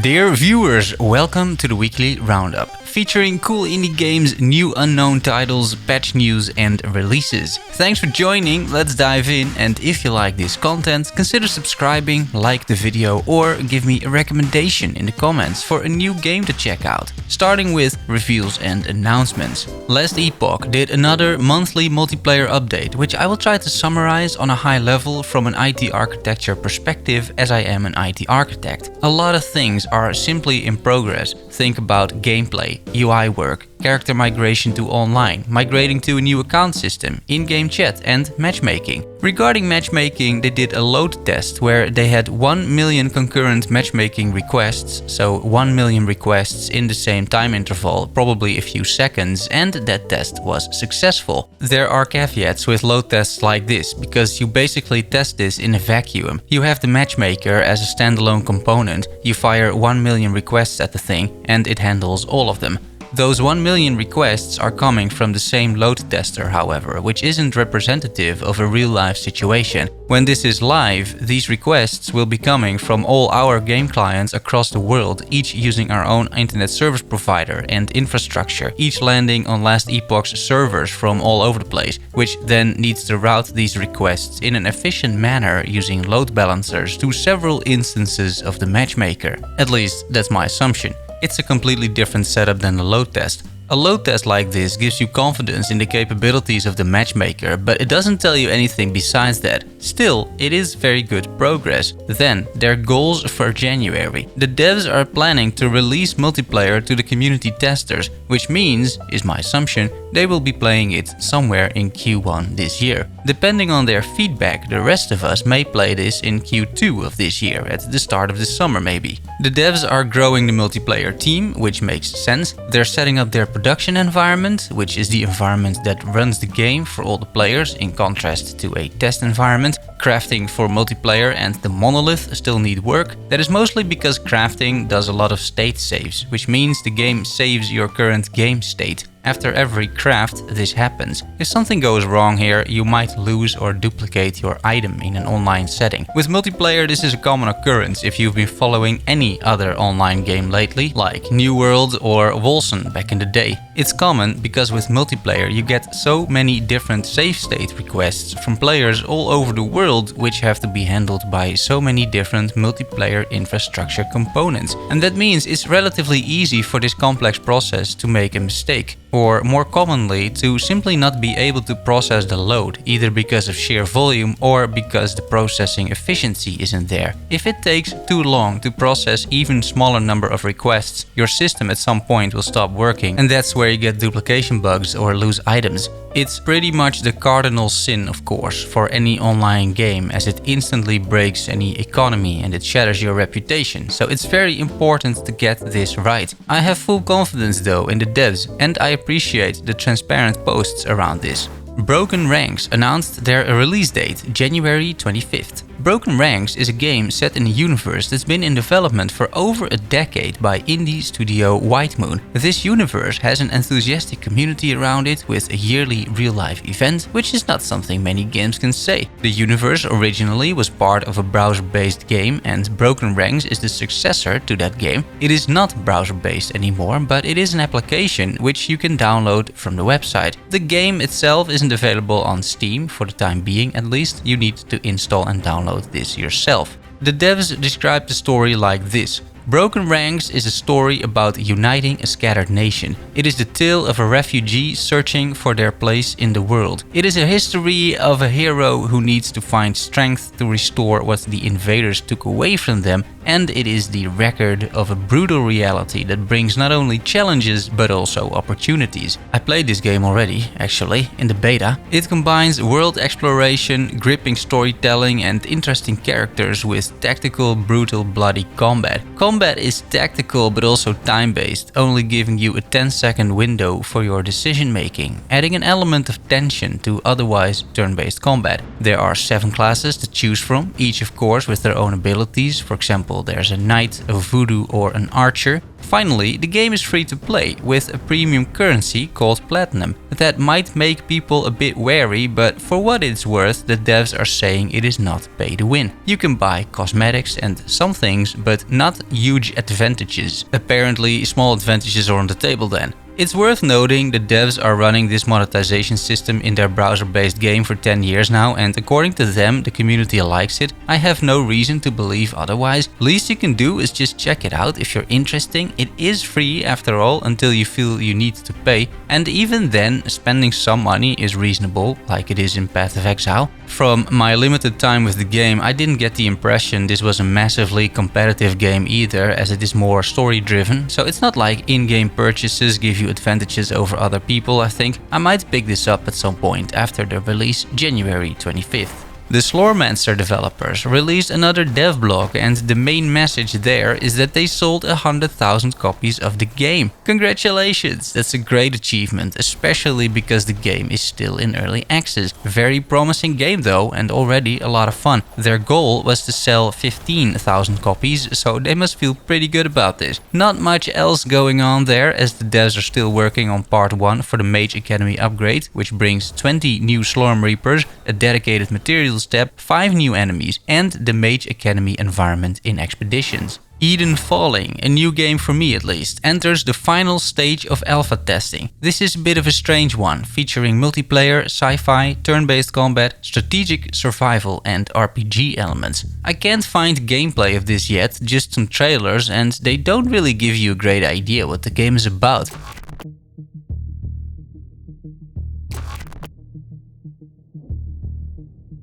Dear viewers, welcome to the weekly Roundup, featuring cool indie games, new unknown titles, patch news and releases. Thanks for joining, let's dive in, and if you like this content, consider subscribing, like the video or give me a recommendation in the comments for a new game to check out. Starting with reveals and announcements. Last Epoch did another monthly multiplayer update, which I will try to summarize on a high level from an IT architecture perspective, as I am an IT architect. A lot of things are simply in progress. Think about gameplay, UI work, character migration to online, migrating to a new account system, in-game chat and matchmaking. Regarding matchmaking, they did a load test where they had 1 million concurrent matchmaking requests, so 1 million requests in the same time interval, probably a few seconds, and that test was successful. There are caveats with load tests like this, because you basically test this in a vacuum. You have the matchmaker as a standalone component, you fire 1 million requests at the thing, and it handles all of them. Those 1 million requests are coming from the same load tester, however, which isn't representative of a real-life situation. When this is live, these requests will be coming from all our game clients across the world, each using our own internet service provider and infrastructure, each landing on Last Epoch's servers from all over the place, which then needs to route these requests in an efficient manner using load balancers to several instances of the matchmaker. At least, that's my assumption. It's a completely different setup than the load test. A load test like this gives you confidence in the capabilities of the matchmaker, but it doesn't tell you anything besides that. Still, it is very good progress. Then, their goals for January. The devs are planning to release multiplayer to the community testers, which means, is my assumption, they will be playing it somewhere in Q1 this year. Depending on their feedback, the rest of us may play this in Q2 of this year, at the start of the summer maybe. The devs are growing the multiplayer team, which makes sense. They're setting up their production environment, which is the environment that runs the game for all the players, in contrast to a test environment. Crafting for multiplayer and the monolith still need work. That is mostly because crafting does a lot of state saves, which means the game saves your current game state. After every craft, this happens. If something goes wrong here, you might lose or duplicate your item in an online setting. With multiplayer, this is a common occurrence if you've been following any other online game lately, like New World or Wolcen back in the day. It's common because with multiplayer you get so many different save state requests from players all over the world, which have to be handled by so many different multiplayer infrastructure components. And that means it's relatively easy for this complex process to make a mistake. Or more commonly, to simply not be able to process the load, either because of sheer volume or because the processing efficiency isn't there. If it takes too long to process even smaller number of requests, your system at some point will stop working, and that's where you get duplication bugs or lose items. It's pretty much the cardinal sin, of course, for any online game, as it instantly breaks any economy and it shatters your reputation, so it's very important to get this right. I have full confidence though in the devs, and I appreciate the transparent posts around this. Broken Ranks announced their release date, January 25th. Broken Ranks is a game set in a universe that's been in development for over a decade by indie studio White Moon. This universe has an enthusiastic community around it with a yearly real-life event, which is not something many games can say. The universe originally was part of a browser-based game, and Broken Ranks is the successor to that game. It is not browser-based anymore, but it is an application which you can download from the website. The game itself isn't available on Steam, for the time being at least. You need to install and download this yourself. The devs describe the story like this. Broken Ranks is a story about uniting a scattered nation. It is the tale of a refugee searching for their place in the world. It is a history of a hero who needs to find strength to restore what the invaders took away from them, and it is the record of a brutal reality that brings not only challenges but also opportunities. I played this game already, actually, in the beta. It combines world exploration, gripping storytelling and interesting characters with tactical, brutal, bloody combat. Combat is tactical but also time-based, only giving you a 10-second window for your decision making, adding an element of tension to otherwise turn-based combat. There are 7 classes to choose from, each of course with their own abilities, for example example, there's a knight, a voodoo or an archer. Finally, the game is free to play with a premium currency called Platinum. That might make people a bit wary, but for what it's worth, the devs are saying it is not pay to win. You can buy cosmetics and some things, but not huge advantages. Apparently, small advantages are on the table then. It's worth noting the devs are running this monetization system in their browser-based game for 10 years now, and according to them, the community likes it. I have no reason to believe otherwise. Least you can do is just check it out if you're interested. It is free after all until you feel you need to pay, and even then spending some money is reasonable, like it is in Path of Exile. From my limited time with the game, I didn't get the impression this was a massively competitive game either, as it is more story-driven, so it's not like in-game purchases give you advantages over other people. I think I might pick this up at some point after the release January 25th. The Slormancer developers released another devblog, and the main message there is that they sold 100,000 copies of the game. Congratulations! That's a great achievement, especially because the game is still in early access. Very promising game though, and already a lot of fun. Their goal was to sell 15,000 copies, so they must feel pretty good about this. Not much else going on there, as the devs are still working on part 1 for the Mage Academy upgrade, which brings 20 new Slorm Reapers, a dedicated material step, 5 new enemies, and the Mage Academy environment in expeditions. Eden Falling, a new game for me at least, enters the final stage of alpha testing. This is a bit of a strange one, featuring multiplayer, sci-fi, turn-based combat, strategic survival and RPG elements. I can't find gameplay of this yet, just some trailers, and they don't really give you a great idea what the game is about.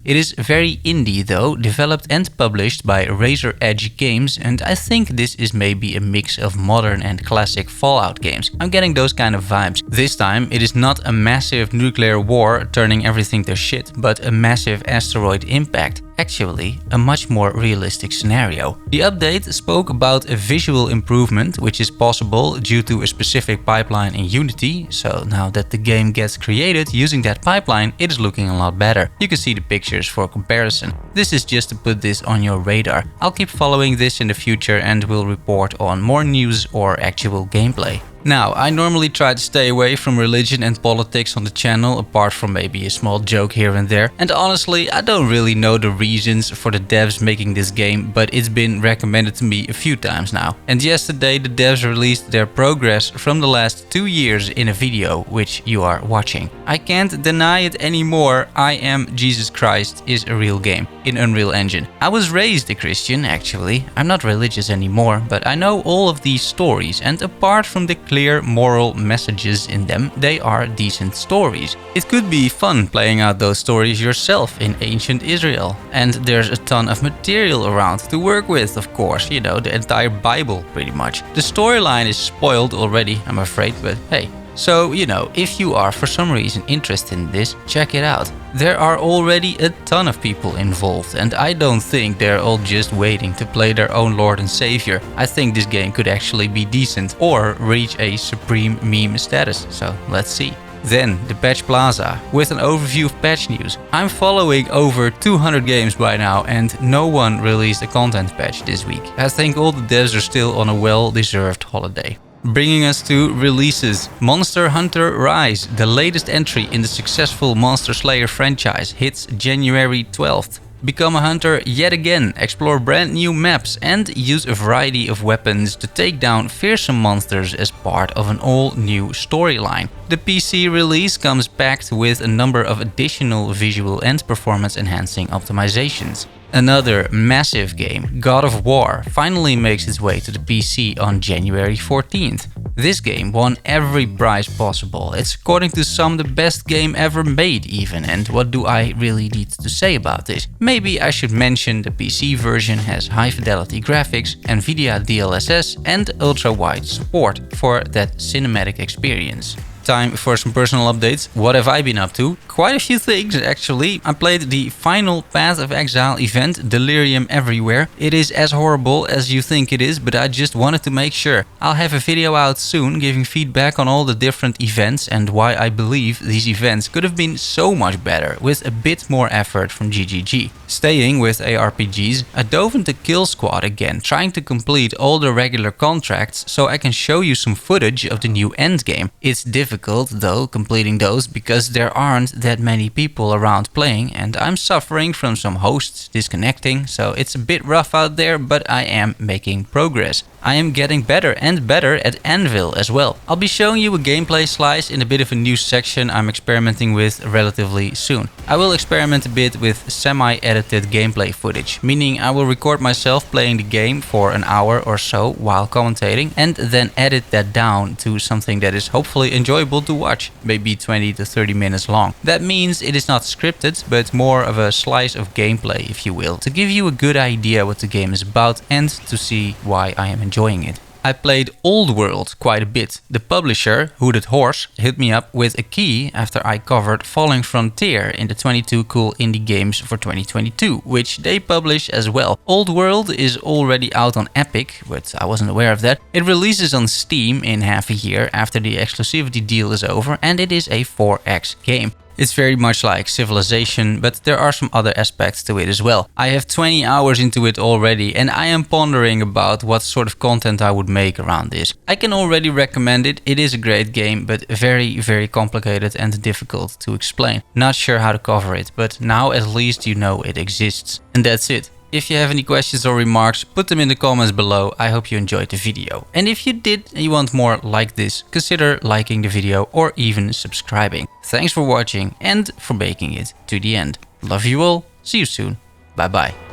It is very indie though, developed and published by Razor Edge Games, and I think this is maybe a mix of modern and classic Fallout games. I'm getting those kind of vibes. This time it is not a massive nuclear war turning everything to shit, but a massive asteroid impact. Actually, a much more realistic scenario. The update spoke about a visual improvement, which is possible due to a specific pipeline in Unity, so now that the game gets created using that pipeline, it is looking a lot better. You can see the pictures for comparison. This is just to put this on your radar. I'll keep following this in the future and will report on more news or actual gameplay. Now, I normally try to stay away from religion and politics on the channel, apart from maybe a small joke here and there. And honestly, I don't really know the reasons for the devs making this game, but it's been recommended to me a few times now. And yesterday the devs released their progress from the last 2 years in a video, which you are watching. I can't deny it anymore. I Am Jesus Christ is a real game in Unreal Engine. I was raised a Christian actually. I'm not religious anymore, but I know all of these stories, and apart from the clear moral messages in them, they are decent stories. It could be fun playing out those stories yourself in ancient Israel. And there's a ton of material around to work with, of course, you know, the entire Bible pretty much. The storyline is spoiled already, I'm afraid, but hey. So, you know, if you are for some reason interested in this, check it out. There are already a ton of people involved, and I don't think they're all just waiting to play their own Lord and Savior. I think this game could actually be decent or reach a supreme meme status, so let's see. Then, the Patch Plaza, with an overview of patch news. I'm following over 200 games by now, and no one released a content patch this week. I think all the devs are still on a well-deserved holiday. Bringing us to releases. Monster Hunter Rise, the latest entry in the successful Monster Slayer franchise, hits January 12th. Become a hunter yet again, explore brand new maps and use a variety of weapons to take down fearsome monsters as part of an all-new storyline. The PC release comes packed with a number of additional visual and performance-enhancing optimizations. Another massive game, God of War, finally makes its way to the PC on January 14th. This game won every prize possible. It's according to some the best game ever made even, and what do I really need to say about this? Maybe I should mention the PC version has high fidelity graphics, NVIDIA DLSS and ultra-wide support for that cinematic experience. Time for some personal updates. What have I been up to? Quite a few things actually. I played the final Path of Exile event, Delirium Everywhere. It is as horrible as you think it is, but I just wanted to make sure. I'll have a video out soon giving feedback on all the different events and why I believe these events could have been so much better with a bit more effort from GGG. Staying with ARPGs, I dove into Killsquad again, trying to complete all the regular contracts so I can show you some footage of the new endgame. It's difficult though completing those because there aren't that many people around playing and I'm suffering from some hosts disconnecting, so it's a bit rough out there, but I am making progress. I am getting better and better at ANVIL as well. I'll be showing you a gameplay slice in a bit of a new section I'm experimenting with relatively soon. I will experiment a bit with semi-edited gameplay footage, meaning I will record myself playing the game for an hour or so while commentating and then edit that down to something that is hopefully enjoyable to watch, maybe 20 to 30 minutes long. That means it is not scripted, but more of a slice of gameplay, if you will, to give you a good idea what the game is about and to see why I am enjoying it. I played Old World quite a bit. The publisher, Hooded Horse, hit me up with a key after I covered Falling Frontier in the 22 Cool Indie Games for 2022, which they publish as well. Old World is already out on Epic, but I wasn't aware of that. It releases on Steam in half a year after the exclusivity deal is over, and it is a 4X game. It's very much like Civilization, but there are some other aspects to it as well. I have 20 hours into it already and I am pondering about what sort of content I would make around this. I can already recommend it. It is a great game, but very complicated and difficult to explain. Not sure how to cover it, but now at least you know it exists. And that's it. If you have any questions or remarks, put them in the comments below. I hope you enjoyed the video. And if you did and you want more like this, consider liking the video or even subscribing. Thanks for watching and for making it to the end. Love you all. See you soon. Bye bye.